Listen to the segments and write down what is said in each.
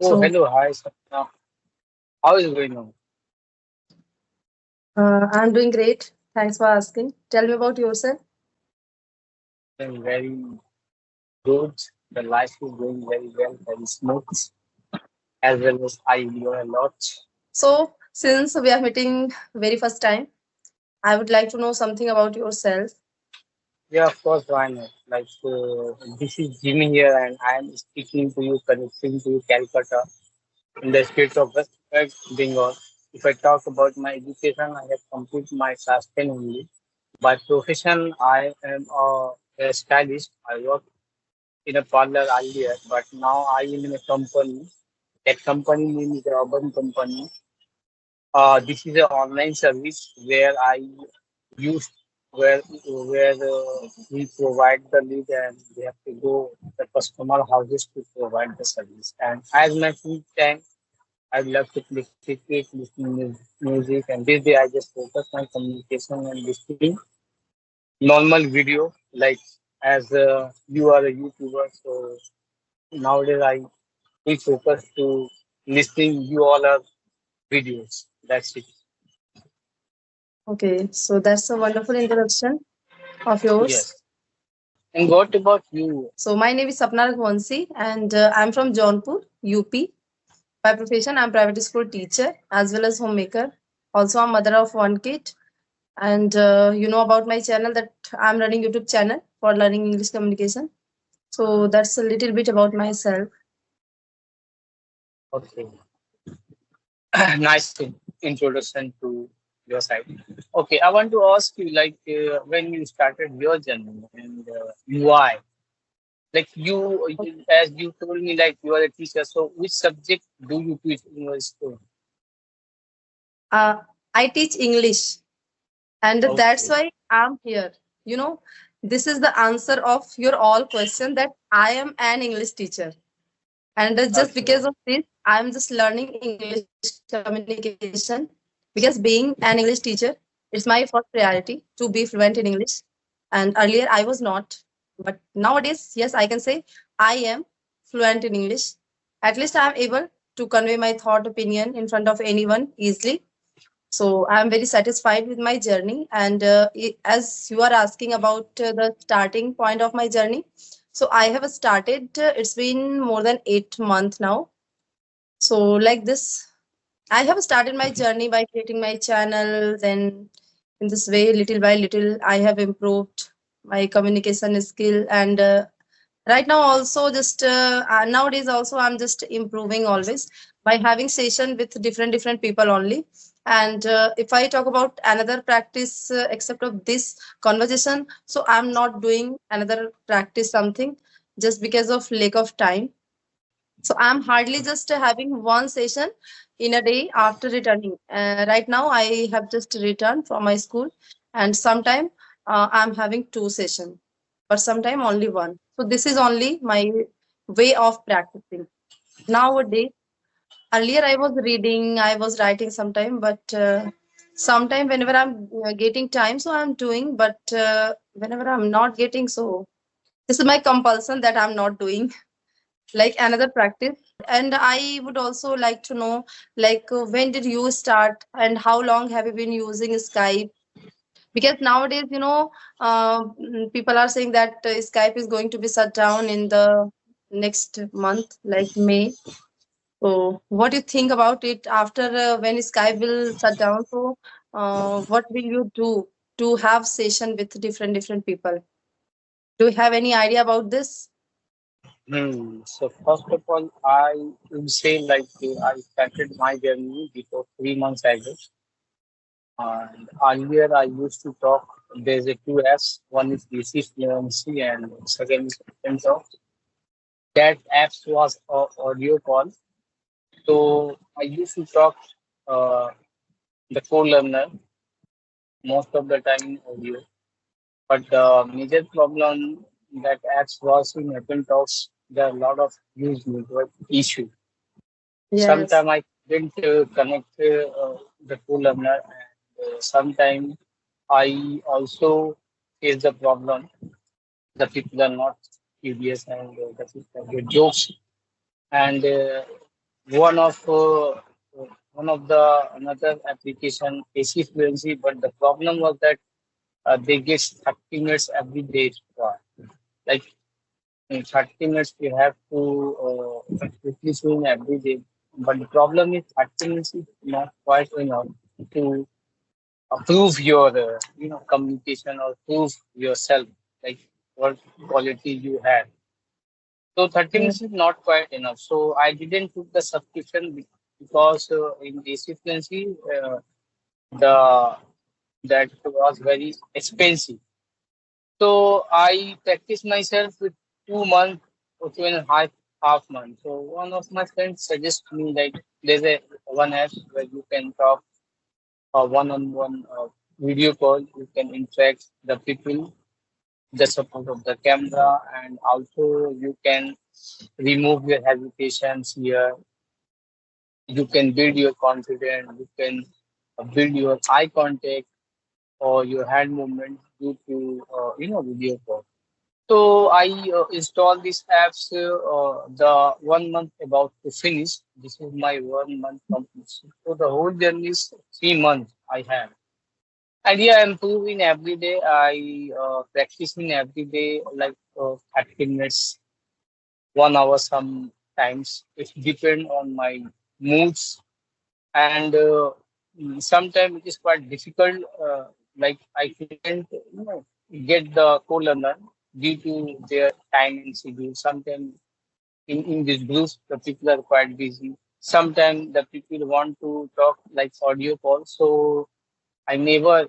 Oh, So, hello. Hi, Sapna. How is it going on? I'm doing great. Thanks for asking. Tell me about yourself. I'm very good. The life is going very well, very smooth, as well as I enjoy a lot. So, since we are meeting very first time, I would like to know something about yourself. Yeah, of course, why not? This is Jimmy here, and I am speaking to you, connecting to you, Calcutta, in the state of West Bengal. If I talk about my education, I have completed my class 10 only. By profession, I am a stylist. I work in a parlor earlier, but now I am in a company. That company name is a urban company. This is an online service where I use where we provide the lead and they have to go the customer houses to provide the service. And as my free time, I love to play cricket, listening music, and this day I just focus my communication and listening normal video like as you are a YouTuber, so nowadays I we focus to listening you all are videos. That's it. Okay, so that's a wonderful introduction of yours. Yes. And what about you? So, my name is Sapna Raghuvanshi, and I'm from Jaunpur, UP. By profession, I'm private school teacher as well as homemaker. Also, I'm mother of one kid. And you know about my channel that I'm running YouTube channel for learning English communication. So that's a little bit about myself. Okay. Nice introduction to your side. Okay, I want to ask you when you started your journey and why? Like as you told me, like you are a teacher. So which subject do you teach in your school? Uh, I teach English, and that's Okay. why I'm here. You know, this is the answer of your all question that I am an English teacher, and just Okay. because of this, I'm just learning English communication because being an English teacher, it's my first priority to be fluent in English. And earlier I was not, but nowadays, yes, I can say I am fluent in English. At least I am able to convey my thought, opinion in front of anyone easily. So I'm very satisfied with my journey. And as you are asking about the starting point of my journey, so I have started. It's been more than 8 months now. So like this, I have started my journey by creating my channel. Then in this way, little by little, I have improved my communication skill. And right now also just nowadays also I'm just improving always by having session with different people only. And if I talk about another practice except of this conversation, so I'm not doing another practice something just because of lack of time. So I'm hardly just having one session in a day after returning. Right now I have just returned from my school, and sometime I'm having two sessions, but sometime only one. So this is only my way of practicing nowadays. Earlier I was reading, I was writing sometime, but sometime whenever I'm getting time, so I'm doing. But whenever I'm not getting, so this is my compulsion that I'm not doing like another practice. And I would also like to know, like, when did you start and how long have you been using Skype? Because nowadays, people are saying that Skype is going to be shut down in the next month, like May. So, what do you think about it after when Skype will shut down? So, what will you do to have session with different people? Do you have any idea about this? So first of all, I would say I started my journey before 3 months ago. And earlier I used to talk. There's a two apps. One is DC Fluency and second is Open Talk. That apps was audio call. So I used to talk uh, the co-learner most of the time in audio. But the major problem that apps was in Open Talks, there are a lot of huge network issue. Yes. Sometimes I didn't connect the co-learner, and sometimes I also face the problem. The people are not curious and the people get jokes. And one of uh, one of the another application AC fluency, but the problem was that they get 30 minutes every day. Like in 30 minutes, you have to quickly swim every day. But the problem is 30 minutes is not quite enough to prove your communication or prove yourself, like what quality you have. So 30 Yeah. minutes is not quite enough. So I didn't took the subscription because in AC fluency the that was very expensive. So I practiced myself with 2 months or 2.5 months. So one of my friends suggested me that there's a one app where you can talk one-on-one video call. You can interact the people, the support of the camera, and also you can remove your hesitations here. You can build your confidence. You can build your eye contact or your hand movement due to video call. So I installed these apps. The 1 month about to finish. This is my 1 month completion. So the whole journey is 3 months I have. And yeah, I'm improving every day. I practicing every day, like 30 minutes, 1 hour sometimes. It depends on my moods. And sometimes it is quite difficult. Like I couldn't, get the co-learner due to their time and schedule. Sometimes in these groups, the people are quite busy. Sometimes the people want to talk like audio call. So I never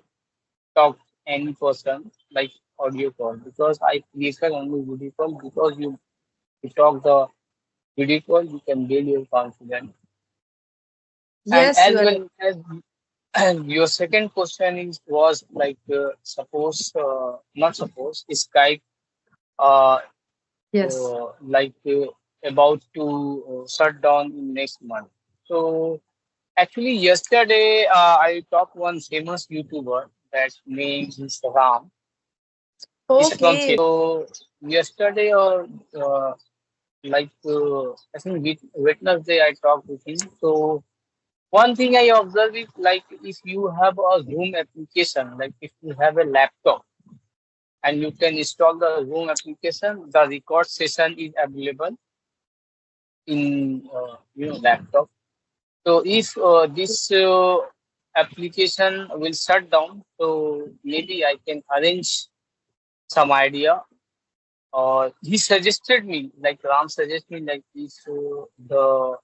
talk any person like audio call because I prefer only video call because you talk the video call, you can build your confidence. And Yes, as you are right. well as your second question is was like suppose not suppose Skype uh, Yes. like about to shut down in next month. So actually yesterday I talked one famous YouTuber that name is Ram. He's from Okay. so yesterday or I think Wednesday I talked with him. So one thing I observe is like if you have a Zoom application, like if you have a laptop and you can install the Zoom application, the record session is available in laptop. So if this application will shut down, so maybe I can arrange some idea. Or he suggested me, like Ram suggested me, like if the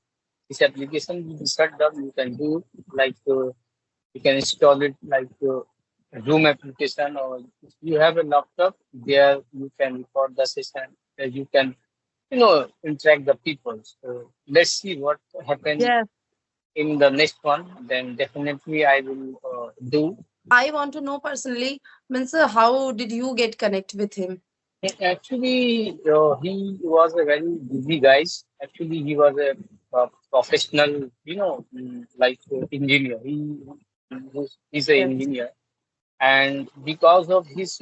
this application will be shut down, you can do like. You can install it like Zoom application, or if you have a laptop, there you can record the session. There you can, interact the people. So let's see what happen Yes. in the next one. Then definitely I will do. I want to know personally, means how did you get connect with him? Actually, he was a very busy guy. Actually, he was a professional, like engineer. He's an Yes. engineer, and because of his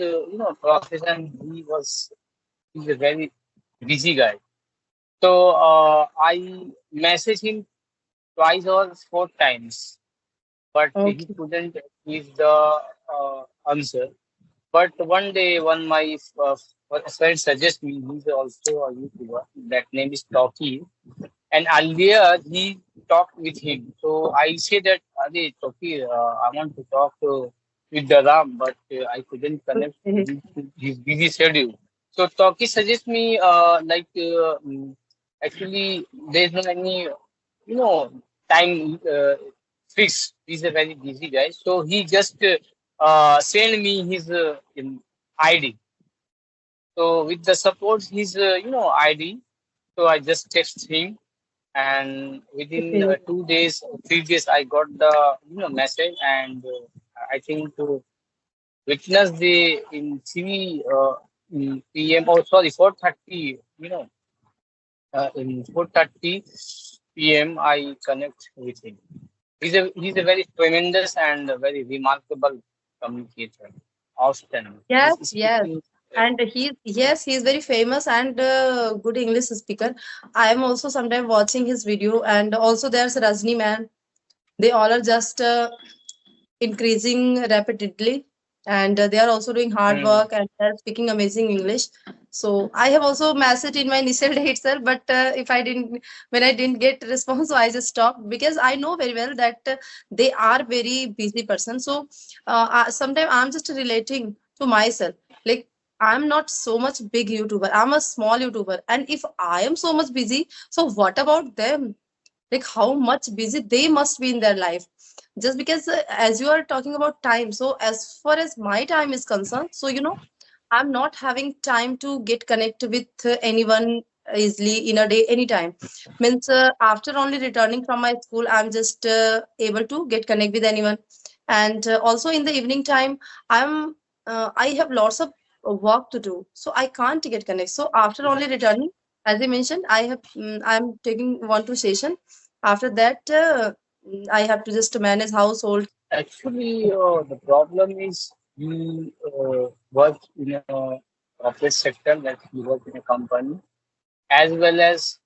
profession he's a very busy guy. So I messaged him twice or 4 times, but he Okay. couldn't give the answer. But one day one my friend suggested me, he's also a YouTuber, that name is Toki, and earlier he talked with him. So I say that, Adi, Toki, I want to talk with the Ram, but I couldn't connect Okay. due to his busy schedule. So Toki suggests me actually there's no any time fixed. He's a very busy guy, so he just send me his ID. So with the support his ID, so I just text him, and within Okay. 2 days, 3 days, I got the message, and I think to witness the in 3 p.m. Oh, sorry, 4:30. In 4:30 p.m. I connect with him. He's a very tremendous and a very remarkable communicator. Outstanding. Yes. He's Yes. speaking. And he, yes, he is very famous and good English speaker. I am also sometimes watching his video, and also there's Rajni man. They all are just increasing rapidly, and they are also doing hard Hmm. work and they're speaking amazing English. So I have also messaged in my initial dates, sir, but if I didn't, when I didn't get response, so I just stopped because I know very well that they are very busy person. So sometimes I'm just relating to myself, like I'm not so much big YouTuber, I'm a small YouTuber, and if I am so much busy, so what about them? Like how much busy they must be in their life. Just because as you are talking about time, so as far as my time is concerned, so I'm not having time to get connected with anyone easily in a day anytime. Means after only returning from my school, I'm just able to get connect with anyone. And also in the evening time, I have lots of work to do, so I can't get connect. So after only returning, as I mentioned, I'm taking 1 2 session. After that I have to just manage household. Actually, the problem is we work in a corporate sector, like we work in a company, as well as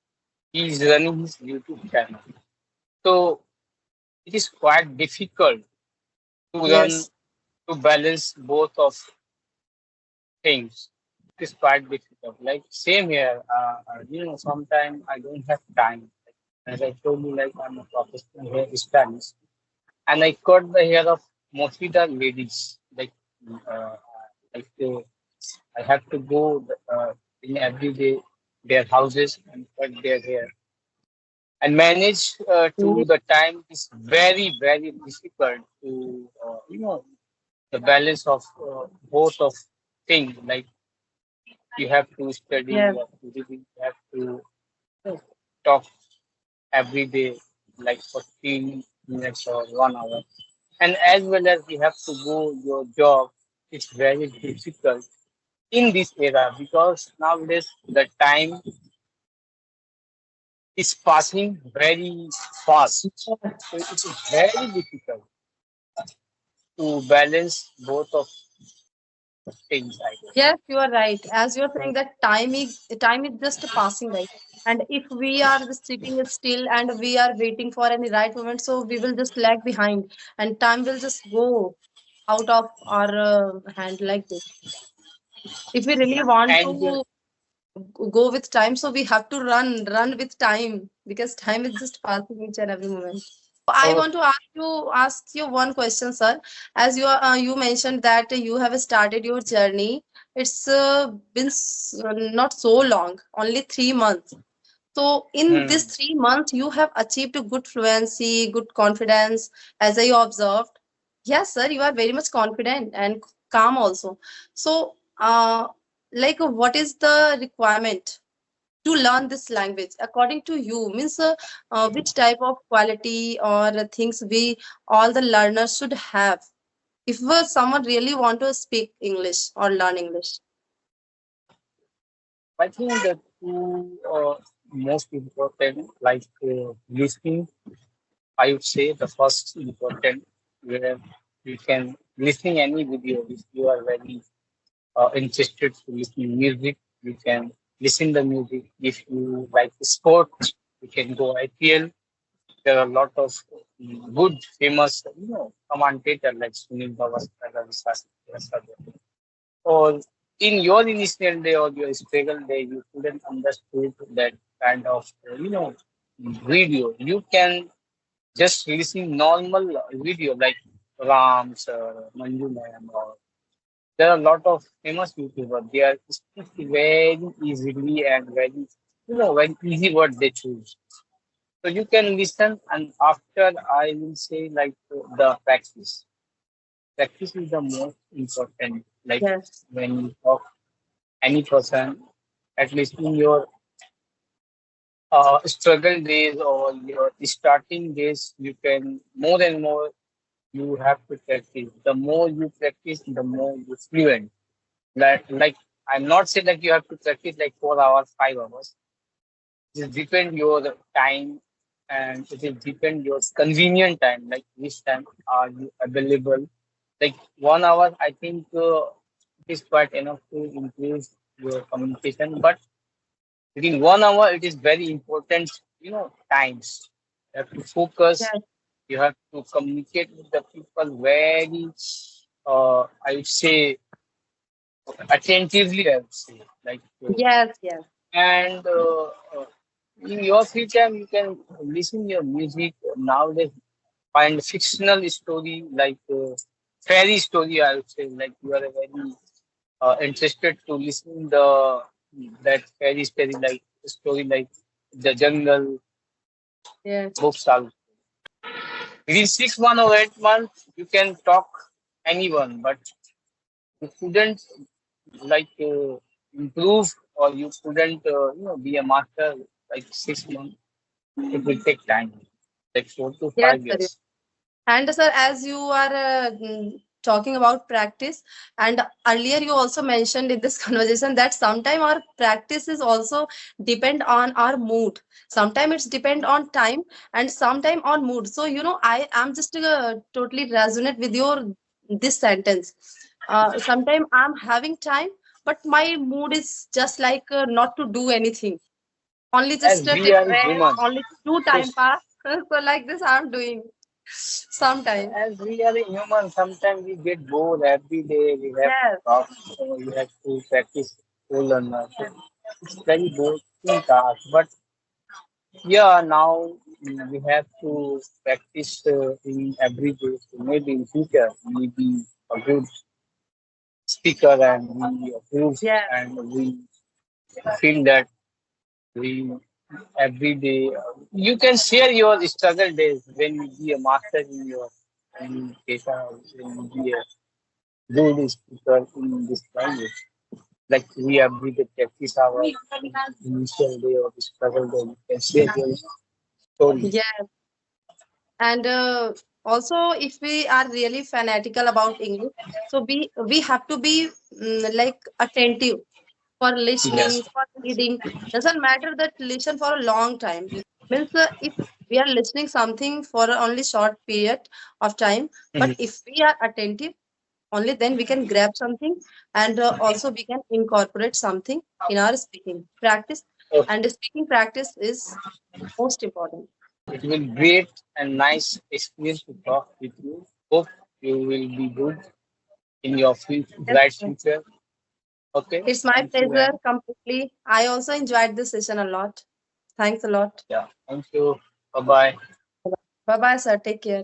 he is running his YouTube channel. So it is quite difficult to run Yes. to balance both of things. It is quite difficult. Like same here, sometimes I don't have time. As I told you, like I'm a professional hairstylist, and I cut the hair of mostly the ladies. Uh, I have to go in every day their houses and cut their hair and manage to the time is very difficult to the balance of both of things. Like you have to study, Yes. you have to read, you have to talk every day, like 15 minutes or 1 hour. And as well as you have to go your job, it's very difficult in this era because nowadays the time is passing very fast. So it is very difficult to balance both of things, I guess. Yes, you are right. As you are saying that time is just passing, right? And if we are just sitting still and we are waiting for any right moment, so we will just lag behind, and time will just go out of our hand like this. If we really want And to go with time, so we have to run with time because time is just passing each and every moment. I oh, want to ask you one question, sir. As you mentioned that you have started your journey. It's been not so long, only 3 months. So in hmm. this 3 months, you have achieved a good fluency, good confidence, as I observed. Yes, sir, you are very much confident and calm also. So, like, what is the requirement to learn this language according to you? Means which type of quality or things we all the learners should have if someone really want to speak English or learn English? I think the two most important, like listening, I would say the first important, where you can listening any video if you are very interested to listen to music, you can listen the music. If you like sport, you can go IPL. There are a lot of good, famous, commentator like Sunil Gavaskar, Ravi Shastri, or in your initial day or your struggle day, you couldn't understood that kind of, video. You can just listen normal video like Rams or Manju Ma'am or there are a lot of famous YouTubers. They are speak very easily and very easy word they choose. So you can listen, and after I will say like the practice. Practice is the most important. Like Yes. when you talk any person, at least in your struggle days or your starting days, you can more and more you have to practice. The more you practice, the more you fluent. Like I'm not saying that you have to practice like 4 hours, 5 hours. It depend your time and it will depend your convenient time. Like which time are you available? Like 1 hour, I think It is quite enough to improve your communication. But within 1 hour, it is very important, times. You have to focus. Yes, You have to communicate with the people very, I would say, attentively. I would say, like, yes, yes, and in your free time, you can listen your music. Nowadays, find fictional story like fairy story. I would say, like you are very interested to listen that fairy story like the jungle yes, books are. Within 6 months or 8 months, you can talk anyone, but you couldn't like improve or you couldn't be a master like 6 months. It will take time, like four to yes, five sir. years. And sir, as you are talking about practice, and earlier you also mentioned in this conversation that sometimes our practice is also depend on our mood. Sometimes it's depend on time, and sometimes on mood. So I am just totally resonate with your this sentence. Sometimes I'm having time, but my mood is just like not to do anything. Only just As we take are rest, human, only to do so time pass. So like this, I'm doing sometimes. as we are a human, sometimes we get bored every day. We have to Yes, talk, we have to practice whole learner. So it's very boring task. But yeah, now we have to practice in every day. So maybe in future we be a good speaker and we approve yes, and we feel that we every day you can share your struggle days when you be a master in your communication or when you be a good speaker in this language. Like we every day practice our initial day or struggle day. You can share your story. yes. And also, if we are really fanatical about English, so we have to be like attentive for listening, Yes. for reading. Doesn't matter that listen for a long time. Means if we are listening something for only short period of time, but Mhm. if we are attentive, only then we can grab something, and also we can incorporate something in our speaking practice. Okay. And speaking practice is most important. It will great and nice experience to talk with you. Hope you will be good in your Yes, bright sir. future. Okay. It's my Thank you pleasure and completely. I also enjoyed this session a lot. Thanks a lot. yeah. Thank you. Bye bye. Bye bye, sir. Take care.